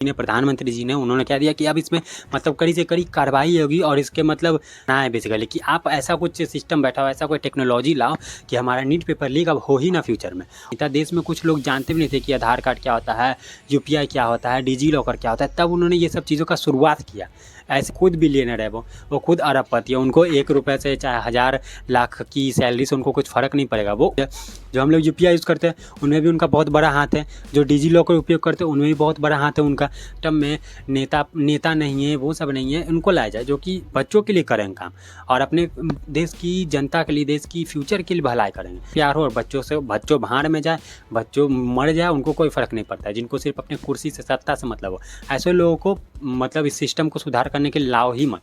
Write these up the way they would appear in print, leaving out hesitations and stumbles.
ने प्रधानमंत्री जी ने उन्होंने कह दिया कि अब इसमें मतलब कड़ी से कड़ी कार्रवाई होगी और इसके मतलब ना है बेसिकली कि आप ऐसा कुछ सिस्टम बैठाओ, ऐसा कोई टेक्नोलॉजी लाओ कि हमारा नीट पेपर लीक अब हो ही ना फ्यूचर में। इतना देश में कुछ लोग जानते भी नहीं थे कि आधार कार्ड क्या होता है, यूपीआई क्या होता है, डिजी लॉकर क्या होता है, तब उन्होंने ये सब चीज़ों का शुरुआत किया। ऐसे खुद बिलियनर है वो खुद अरबपति है, उनको 1 रुपये से चाहे 1000 लाख की सैलरी से उनको कुछ फ़र्क नहीं पड़ेगा। वो जो हम लोग यूपीआई यूज़ करते हैं उनमें भी उनका बहुत बड़ा हाथ है, जो डिजी लॉकर उपयोग करते हैं उनमें भी बहुत बड़ा हाथ है उनका। टर्म में नेता नहीं है, वो सब नहीं है, उनको लाया जाए जो कि बच्चों के लिए करेंगे काम और अपने देश की जनता के लिए, देश की फ्यूचर के लिए भलाई करेंगे। प्यार हो और बच्चों भाड़ में जाए, बच्चों मर जाए, उनको कोई फ़र्क नहीं पड़ता है। जिनको सिर्फ अपने कुर्सी से, सत्ता से मतलब हो, ऐसे लोगों को मतलब इस सिस्टम को सुधार करने के लिए लाओ ही मत।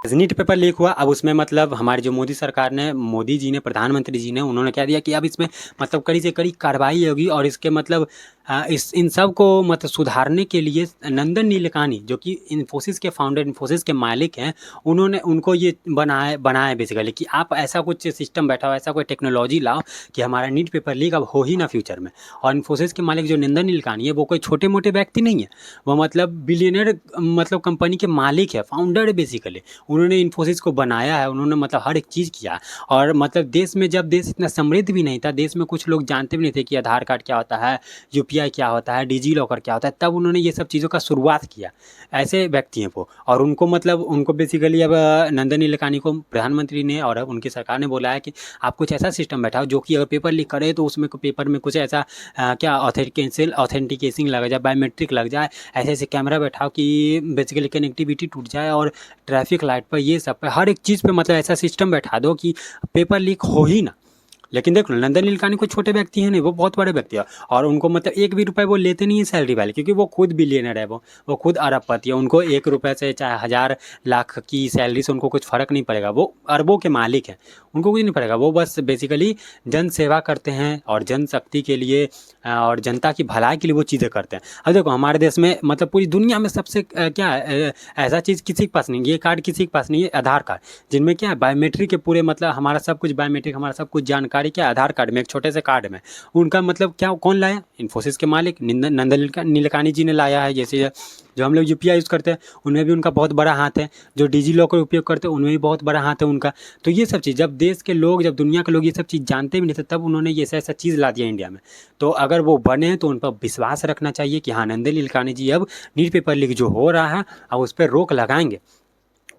नीट पेपर लीक हुआ, अब उसमें मतलब हमारी जो मोदी जी ने, प्रधानमंत्री जी ने उन्होंने कह दिया कि अब इसमें मतलब कड़ी से कड़ी कार्रवाई होगी और इसके मतलब इन सब को मतलब सुधारने के लिए नंदन नीलेकानी जो कि इन्फोसिस के फाउंडर, इन्फोसिस के मालिक हैं, उनको ये बनाया बेसिकली कि आप ऐसा कुछ सिस्टम बैठाओ, ऐसा कोई टेक्नोलॉजी लाओ कि हमारा नीट पेपर लीक अब हो ही ना फ्यूचर में। और इन्फोसिस के मालिक जो नंदन नीलेकानी है वो कोई छोटे मोटे व्यक्ति नहीं है, वो मतलब बिलियनर मतलब कंपनी के मालिक है, फाउंडर है बेसिकली। उन्होंने इन्फोसिस को बनाया है, उन्होंने मतलब हर एक चीज़ किया। और मतलब देश में जब देश इतना समृद्ध भी नहीं था, देश में कुछ लोग जानते भी नहीं थे कि आधार कार्ड क्या होता है, यूपीआई क्या होता है, डिजी लॉकर क्या होता है, तब उन्होंने ये सब चीज़ों का शुरुआत किया। ऐसे व्यक्ति हैं वो। और उनको बेसिकली अब नंदन नीलेकानी को प्रधानमंत्री ने और उनकी सरकार ने बोला है कि आप कुछ ऐसा सिस्टम बैठाओ जो कि अगर पेपर लीक करे तो उसमें पेपर में कुछ ऐसा क्या ऑथेंटिकेशन लग जाए, बायोमेट्रिक लग जाए, ऐसे कैमरा बैठाओ कि बेसिकली कनेक्टिविटी टूट जाए और ट्रैफिक लाइट पर, ये सब पे, हर एक चीज़ पे मतलब ऐसा सिस्टम बैठा दो कि पेपर लीक हो ही ना। लेकिन देख लो, नंदन नीलेकानी कोई छोटे व्यक्ति है नहीं, वो बहुत बड़े व्यक्ति है और उनको मतलब 1 भी रुपये वो लेते नहीं है सैलरी वाले, क्योंकि वो खुद बिलियनर है, वो खुद अरबपति है। उनको 1 रुपये से चाहे 1000 लाख की सैलरी से उनको कुछ फ़र्क नहीं पड़ेगा, वो अरबों के मालिक हैं, उनको कुछ नहीं पड़ेगा। वो बस बेसिकली जन सेवा करते हैं और जनशक्ति के लिए और जनता की भलाई के लिए वो चीज़ें करते हैं। अब देखो हमारे देश में मतलब पूरी दुनिया में सबसे ऐसा चीज़ किसी के पास नहीं, ये कार्ड किसी के पास नहीं है, आधार कार्ड, जिनमें क्या है बायोमेट्रिक के पूरे मतलब हमारा सब कुछ बायोमेट्रिक, हमारा सब कुछ जानकारी क्या आधार कार्ड में, एक छोटे से कार्ड में। उनका मतलब क्या, कौन लाया? इन्फोसिस के मालिक नंदन नीलेकानी जी ने लाया है। जैसे जो हम लोग यूपीआई यूज़ करते हैं उनमें भी उनका बहुत बड़ा हाथ है, जो डिजी लॉकर उपयोग करते हैं उनमें भी बहुत बड़ा हाथ है उनका। तो ये सब चीज़ जब देश के लोग, जब दुनिया के लोग ये सब चीज़ जानते भी नहीं थे, तब उन्होंने ये ऐसा चीज़ ला दिया इंडिया में। तो अगर वो बने हैं तो उन पर विश्वास रखना चाहिए कि हाँ, नंदन नीलेकानी जी अब नीट पेपर लीक जो हो रहा है अब उस पर रोक लगाएंगे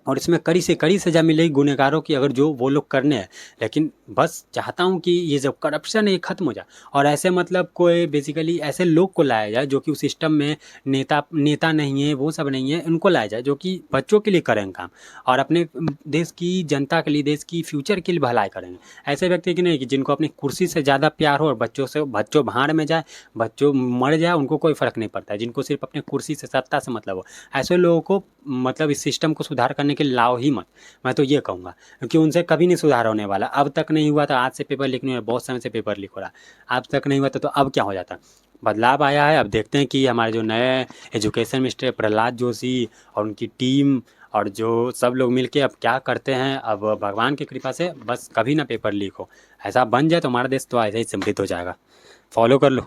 और इसमें कड़ी से कड़ी सज़ा मिलेगी गुनहगारों की, अगर जो वो लोग करने हैं। लेकिन बस चाहता हूँ कि ये जो करप्शन है ये ख़त्म हो जाए और ऐसे मतलब कोई बेसिकली ऐसे लोग को लाया जाए जो कि उस सिस्टम में नेता नहीं है, वो सब नहीं है, उनको लाया जाए जो कि बच्चों के लिए करेंगे काम और अपने देश की जनता के लिए, देश की फ्यूचर के लिए भलाई करेंगे। ऐसे व्यक्ति की नहीं कि जिनको अपनी कुर्सी से ज़्यादा प्यार हो और बच्चों भाड़ में जाए, बच्चों मर जाए, उनको कोई फ़र्क नहीं पड़ता है, जिनको सिर्फ अपने कुर्सी से, सत्ता से मतलब हो, ऐसे लोगों को मतलब इस सिस्टम को सुधार करने के लिए लाओ ही मत। मैं तो ये कहूँगा, क्योंकि उनसे कभी नहीं सुधार होने वाला। अब तक नहीं हुआ तो आज से पेपर लीक नहीं हुआ, बहुत समय से पेपर लीक हो रहा है, अब तक नहीं हुआ तो अब क्या हो जाता। बदलाव आया है। अब देखते हैं कि हमारे जो नए एजुकेशन मिनिस्टर प्रहलाद जोशी और उनकी टीम और जो सब लोग मिलके अब क्या करते हैं। अब भगवान की कृपा से बस कभी ना पेपर लीक हो, ऐसा बन जाए तो हमारा देश तो ऐसे ही समृद्ध हो जाएगा। फॉलो कर लो।